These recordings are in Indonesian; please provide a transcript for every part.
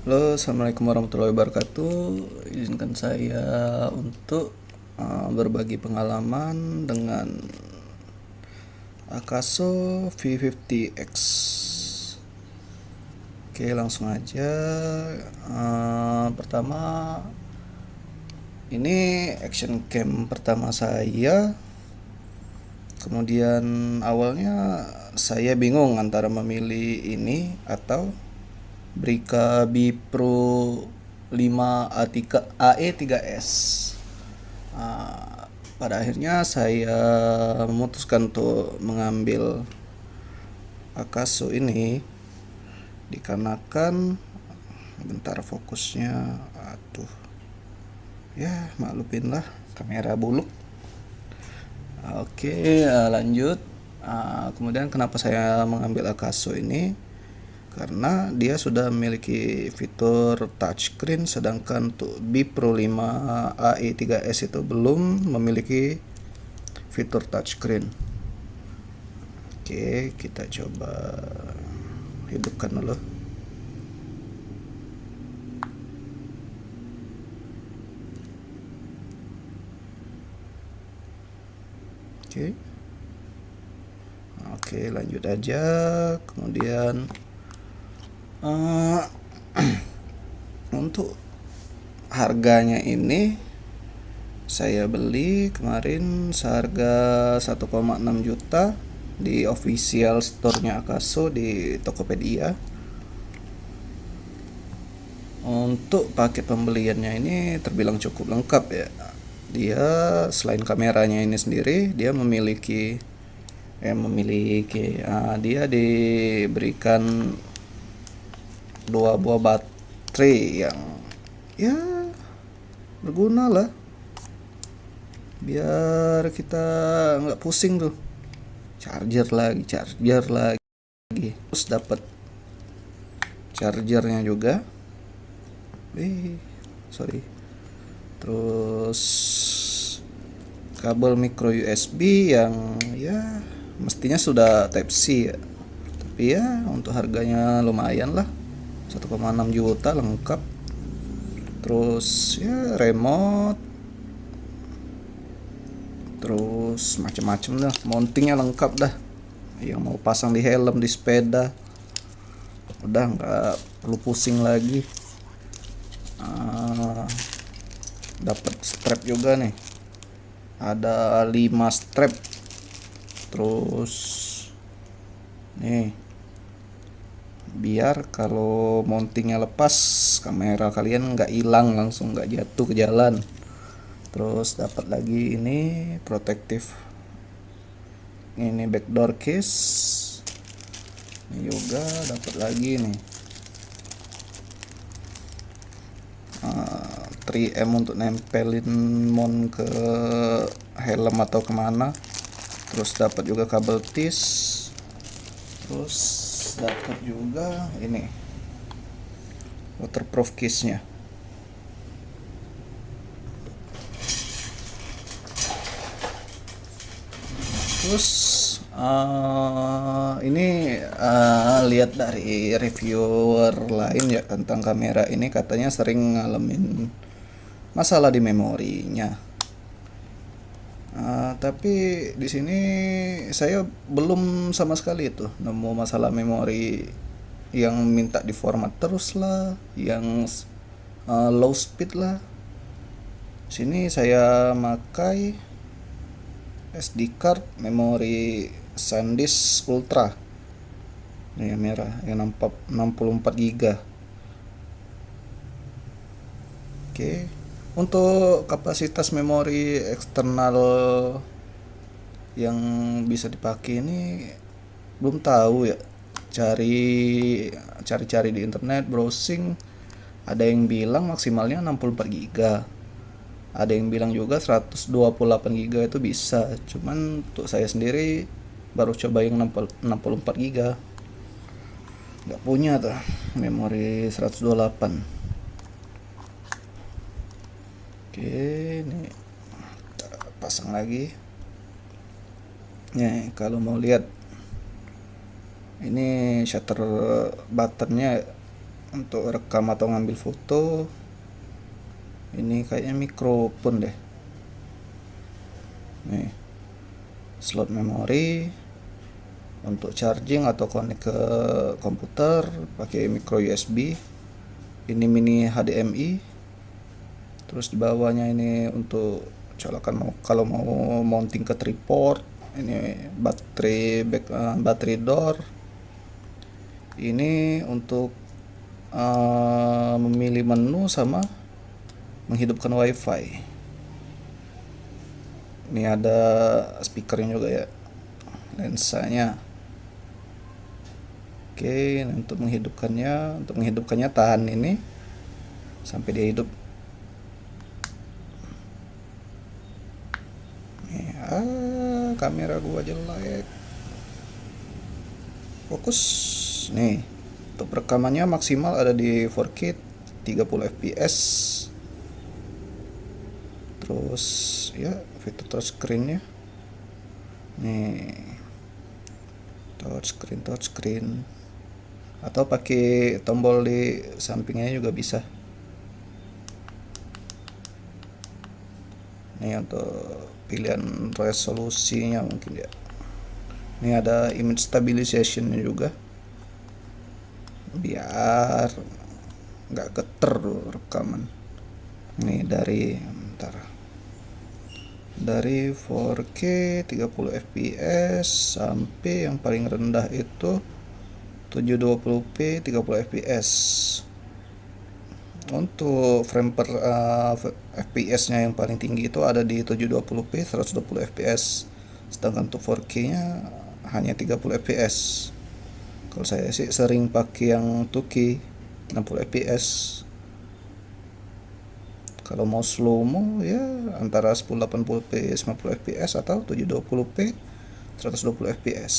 Halo, assalamualaikum warahmatullahi wabarakatuh. Izinkan saya untuk berbagi pengalaman dengan Akaso V50X. Oke, langsung aja. Pertama, ini action cam pertama saya. Kemudian awalnya saya bingung antara memilih ini atau Brika B Pro 5 AE3S. Pada akhirnya saya memutuskan untuk mengambil Akaso ini dikarenakan bentar fokusnya, aduh, ya maklupin lah kamera buluk. Oke, lanjut. Kemudian kenapa saya mengambil Akaso ini? Karena dia sudah memiliki fitur touchscreen, sedangkan untuk B Pro 5 AE3S itu belum memiliki fitur touchscreen. Oke, kita coba hidupkan dulu. Oke. Oke, lanjut aja. Kemudian untuk harganya ini saya beli kemarin seharga 1,6 juta di official store-nya Akaso di Tokopedia. Untuk paket pembeliannya ini terbilang cukup lengkap ya. Dia selain kameranya ini sendiri, dia dia diberikan dua buah baterai yang ya berguna lah, biar kita nggak pusing tuh charger lagi. Terus dapat chargernya juga, sorry, terus kabel micro USB yang ya mestinya sudah Type C ya, tapi ya untuk harganya lumayan lah, 1,6 juta lengkap. Terus ya remote, terus macem-macem dah, mountingnya lengkap dah. Yang mau pasang di helm, di sepeda, udah nggak perlu pusing lagi. Dapat strap juga nih, ada 5 strap. Terus nih, biar kalau mountingnya lepas, kamera kalian nggak hilang, langsung nggak jatuh ke jalan. Terus dapat lagi ini protektif, ini backdoor case. Ini juga dapat lagi nih 3M untuk nempelin mount ke helm atau kemana. Terus dapat juga kabel tis. Terus dapat juga ini waterproof case-nya. Terus ini lihat dari reviewer lain ya tentang kamera ini, katanya sering ngalamin masalah di memorinya. Tapi di sini saya belum sama sekali itu nemu masalah memori yang minta diformat terus lah, yang low speed lah. Sini saya makai SD card memori SanDisk Ultra. Ini yang merah, yang 64 GB. Oke. Untuk kapasitas memori eksternal yang bisa dipakai ini belum tahu ya. Cari-cari di internet, browsing, ada yang bilang maksimalnya 64 GB. Ada yang bilang juga 128 GB itu bisa. Cuman untuk saya sendiri baru coba yang 64 GB. Nggak punya tuh memori 128. Oke, ini kita pasang lagi. Nih, kalau mau lihat ini shutter buttonnya untuk rekam atau ngambil foto. Ini kayaknya mikrofon deh. Nih, slot memori untuk charging atau connect ke komputer pakai micro USB. Ini mini HDMI. Terus di bawahnya ini untuk colokan kalau mau mounting ke tripod. Ini baterai door. Ini untuk memilih menu sama menghidupkan wifi. Ini ada speakernya juga ya, lensanya. Oke, untuk menghidupkannya tahan ini sampai dia hidup. Kamera gua jelek. Fokus. Nih, untuk rekamannya maksimal ada di 4K 30 fps. Terus ya fitur touchscreen-nya. Nih. Touchscreen. Atau pakai tombol di sampingnya juga bisa. Ini untuk pilihan resolusinya mungkin ya. Ini ada image stabilization juga, biar nggak geter rekaman. Ini dari 4K 30 fps sampai yang paling rendah itu 720p 30 fps. Untuk frame per fps-nya yang paling tinggi itu ada di 720p 120 fps. Sedangkan untuk 4K-nya hanya 30 fps. Kalau saya sih sering pakai yang 2K 60 fps. Kalau mau slow mo ya antara 1080p 50 fps atau 720p 120 fps.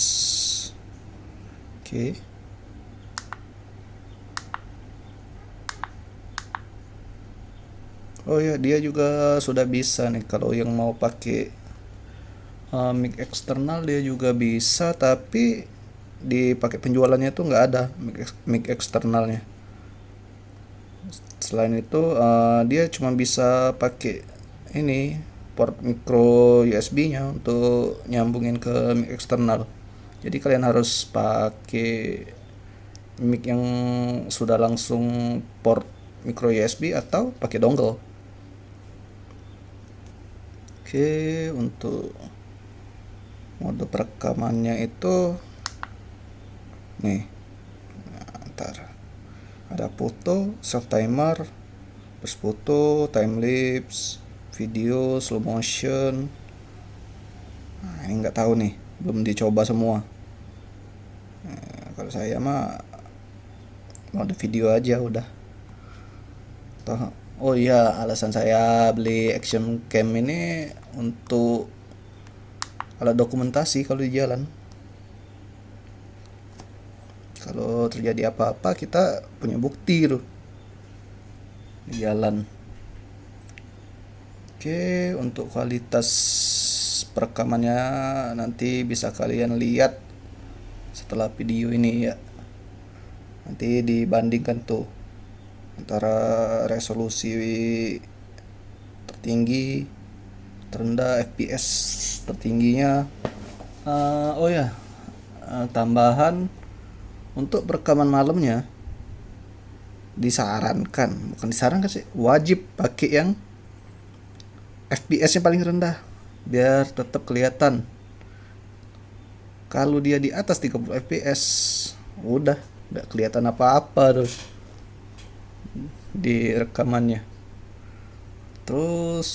Oke. Oh ya, dia juga sudah bisa nih kalau yang mau pakai mic eksternal dia juga bisa, tapi di pakai penjualannya tuh nggak ada mic eksternalnya. Selain itu dia cuma bisa pakai ini port micro USB-nya untuk nyambungin ke mic eksternal. Jadi kalian harus pakai mic yang sudah langsung port micro USB atau pakai dongle. Oke, untuk mode perekamannya itu nih, ntar ada foto, self timer, burst foto, time lapse, video, slow motion. Nah, ini nggak tahu nih, belum dicoba semua. Kalau saya mah mode video aja udah. Oh iya, alasan saya beli action cam ini untuk alat dokumentasi kalau di jalan. Kalau terjadi apa-apa kita punya bukti tuh di jalan. Oke, untuk kualitas perekamannya nanti bisa kalian lihat setelah video ini ya. Nanti dibandingkan tuh antara resolusi tertinggi, terendah, fps tertingginya. Oh ya, tambahan untuk perekaman malamnya bukan disarankan sih, wajib pakai yang fps-nya paling rendah biar tetap kelihatan. Kalau dia di atas 30 fps udah nggak kelihatan apa-apa tuh di rekamannya. Terus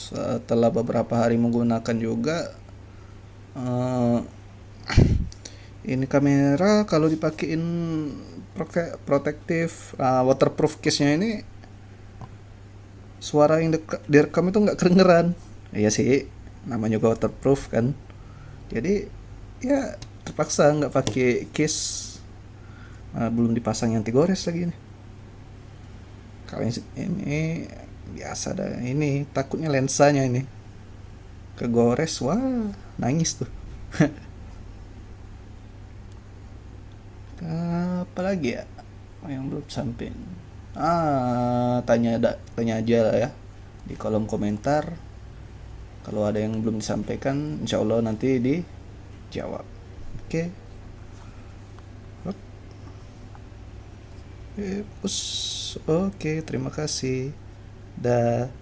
setelah beberapa hari menggunakan juga ini kamera kalau dipakein protektif waterproof case-nya ini suara yang direkam itu nggak kedengeran. Iya sih, namanya juga waterproof kan. Jadi ya terpaksa nggak pakai case. Belum dipasang yang anti gores lagi nih. Kalau ini biasa dah, ini takutnya lensanya ini kegores, wah nangis tuh. Apalagi ya, yang belum sampai, tanya aja lah ya di kolom komentar. Kalau ada yang belum disampaikan, insya Allah nanti dijawab. Oke. Oke, terima kasih. Dah.